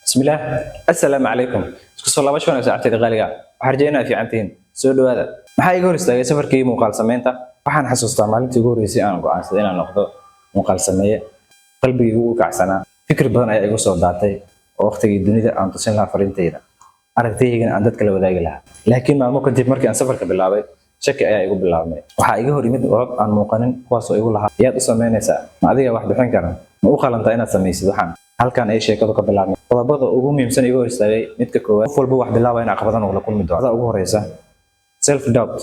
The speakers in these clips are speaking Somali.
بسم الله السلام عليكم isku soo laabasho wanaagsan artayda qaaliga waxaan rajaynayaa fiicantiin soo dhawaada maxaa iga hor istaagay safarkii muuqaal sameynta waxaan xasuustaa maalintii ugu horeysay aan go'aansaday inaan noqdo muuqaal sameeye qalbigaygu uu kacsanaa fikir badan ayaa igu soo daatay oo waqtigii dunida aan tusin lahaa fariintayda aragtiyaygana aan dadka la wadaagi lahaa laakiin maalmo kadib markii aan safarka bilaabay shaki ayaa igu bilaabmay waxaa iga hor yimid orod aan muuqanin kuwaasoo igu lahaa yaad u sameynaysaa ma adiga wax bixin karan ma u qalantaa inaad samaysid waxaan halkan ay sheekadu ka bilaabmay qodobada ugu muhiimsan iga hor istaagay midka koowaad qof walba wax bilaabaya in caqabadan uu la kulmi doono ugu horeysa self doubt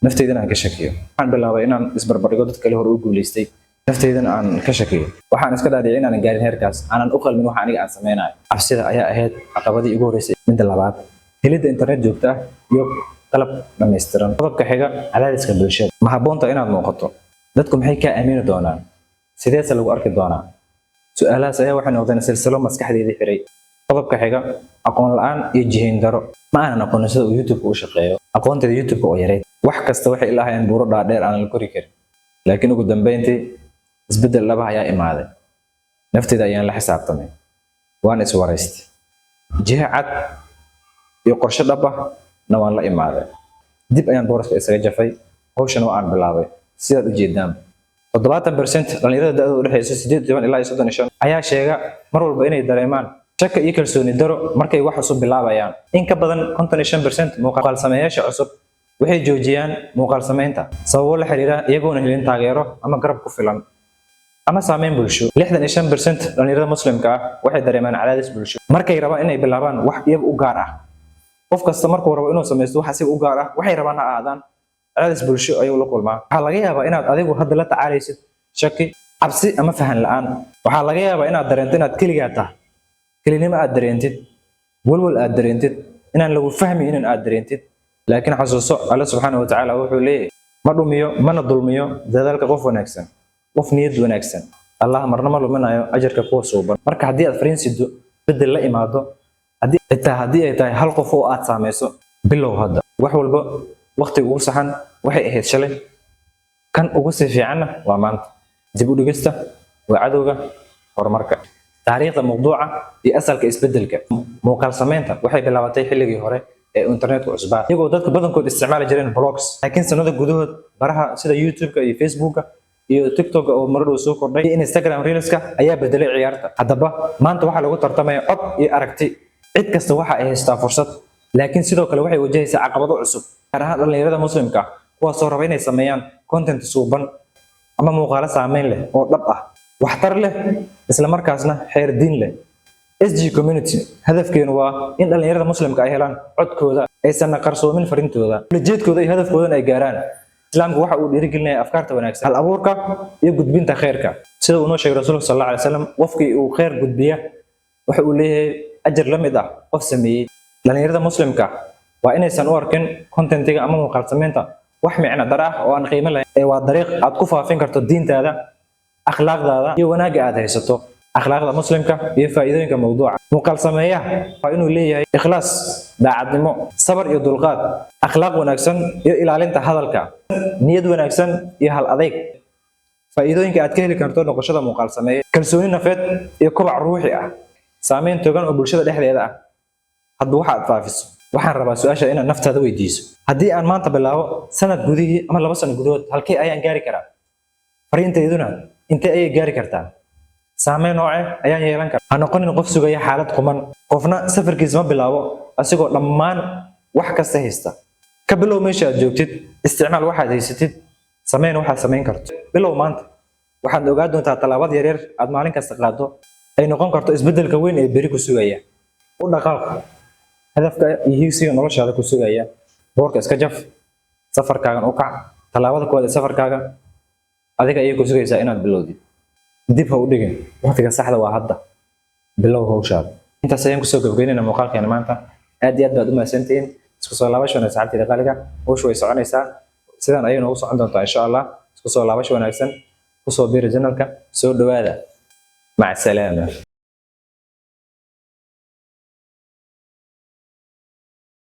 nafteydana aan ka shakiyo waxaan bilaabay inaan isbarbardhigo dad kale hore u guuleystay nafteydana aan ka shakiyo waxaan iska dhaadhicay inaan gaarin heerkaas aanan u qalmin waxa aniga aan sameynayo cabsida ayaa ahayd caqabadii igu horeysay midda labaad helidda internet joogta ah iyo qalab dhammaystiran qodobka xiga cadaadiska bulshada ma habboonta inaad muuqato dadku maxay kaa aamini doonaan sideese lagu arki doonaa su'aalahaas ayaa waxay noqdeen silsilo maskaxdeydii xiray qodobka xiga aqoon la'aan iyo jihayn daro ma aanan aqoonin sida uu youtube u shaqeeyo aqoonteeda youtube oo yareyd wax kasta waxay ilaahayeen buuro dhaadheer aan la kori karin laakiin ugu dambeyntii isbeddel laba ayaa imaaday nafteeda ayaan la xisaabtamay waan iswaraystay jiha cad iyo qorshe dhab ah na waan la imaaday dib ayaan boorska isaga jafay hawshan oo aan bilaabay sidaad u jeedaan 70% dhalinyarada da'da u dhaxaysa 18 ilaa 35 ayaa sheega mar walba inay dareemaan shaki iyo kalsooni daro markay wax cusub bilaabayaan in ka badan 55% muuqaal sameeyaasha cusub waxay joojiyaan muuqaal sameynta sababo la xiriira iyagoona helin taageero ama garab ku filan ama saameyn bulsho 65% dhalinyarada muslimka ah waxay dareemaan cadaadis bulsho markay rabaan inay bilaabaan wax iyaga u gaar ah qof kasta markuu rabo inuu sameysto wax asiga u gaar ah waxay rabaan ha aadaan cadaadis bulsho ayuu la kulmaa waxaa laga yaabaa inaad adigu hadda la tacaalaysid shaki cabsi ama fahan la'aan waxaa laga yaabaa inaad dareento inaad keligaa tahay kelinimo aad dareentid walwal aad dareentid inaan lagu fahmaynin aad dareentid laakiin xasuuso alla subxaanahu watacaala wuxuu leeyahay ma dhumiyo mana dulmiyo dadaalka qof wanaagsan qof niyad wanaagsan allah marna ma luminayo ajarka kuwa suuban marka haddii aad fariinsido beddel la imaado haddii ay tahay hal qof oo aad saameyso bilow hadda wax walba waqtiga ugu saxan waxay ahayd shalay kan ugu sii fiicanna waa maanta dib u dhigista waa cadowga horumarka taariikhda mawduuca iyo asalka isbeddelka muuqaal sameynta waxay bilaabatay xilligii hore ee internetka cusbaa iyagoo dadka badankood isticmaali jireen blogs laakiin sanado gudahood baraha sida youtube-ka iyo facebook-ka iyo tiktok-ka oo marar soo kordhay iyo instagram reels-ka ayaa bedelay ciyaarta haddaba maanta waxaa lagu tartamaya cod iyo aragti cid kasta waxa ay haystaa fursad laakiin sidoo kale waxay wajahaysaa caqabado cusub gaar ahaan dhalinyarada muslimka kuwaasoo raba inay sameeyaan content suuban ama muuqaalo saameyn leh oo dhab ah waxtar leh isla markaasna xeer diin leh SG community hadafkeenu waa in dhalinyarada muslimka ay helaan codkooda aysan qarsoomin farintooda ujeedkooda iyo hadafkoodan ay gaaraan islaamku waxa uu dhiirigelinayaa afkaarta wanaagsan hal abuurka iyo gudbinta khayrka sida uu noo sheegay rasuulka sallallahu alayhi wasallam qofkii uu khayr gudbiya waxa uu leeyahay ajar la mid ah qof sameeyay dhalinyarada muslimka waa inaysan u arkin contentiga ama muuqaal sameynta wax micno dar ah oo aan qiimo lahayn ee waa dariiq aad ku faafin karto diintaada akhlaaqdaada iyo wanaagga aad haysato akhlaaqda muslimka iyo faa'iidooyinka mawduuca muuqaal sameeyaha waa inuu leeyahay ikhlaas daacadnimo sabar iyo dulqaad akhlaaq wanaagsan iyo ilaalinta hadalka niyad wanaagsan iyo hal adayg faa'iidooyinka aad ka heli karto noqoshada muuqaal sameeye kalsooni nafeed iyo kobac ruuxi ah saameyn togan oo bulshada dhexdeeda ah hadba waxa aad faafiso waxaan rabaa su'aasha inaad naftaada weydiiso haddii aan maanta bilaabo sanad gudihii ama 2 sano gudahood halkee ayaan gaari karaa fariintayduna intee ayay gaari kartaa saameyn nooce ayaan yeelan karaa ha noqonin qof sugaya xaalad quman qofna safarkiisa ma bilaabo asigoo dhammaan wax kasta haysta ka bilow meesha aad joogtid isticmaal waxaad haysatid sameyn waxaad sameyn karto bilow maanta waxaad ogaan doontaa talaabad yaryar aad maalin kasta qaado ay noqon karto isbeddelka weyn ee beri ku sugaya u dhaqaaq hadafka iyo higsiga noloshaada ku sugaya boorka iska jaf safarkaagan u kac talaabada koowaad ee safarkaaga adiga ayay ku sugaysaa inaad bilowdid dib ha u dhigin waqtiga saxda waa hadda bilow hawshaada intaas ayaan kusoo gabagabeynayna muuqaalkeena maanta aad iyo aad baad u mahadsantihiin isku soo laabasho wanaagsan saxaabtayda qaaliga hawshu way soconaysaa sidaan ayay noogu socon doontaa insha allah isku soo laabasho wanaagsan kusoo biiri janalka soo dhawaada maca salaama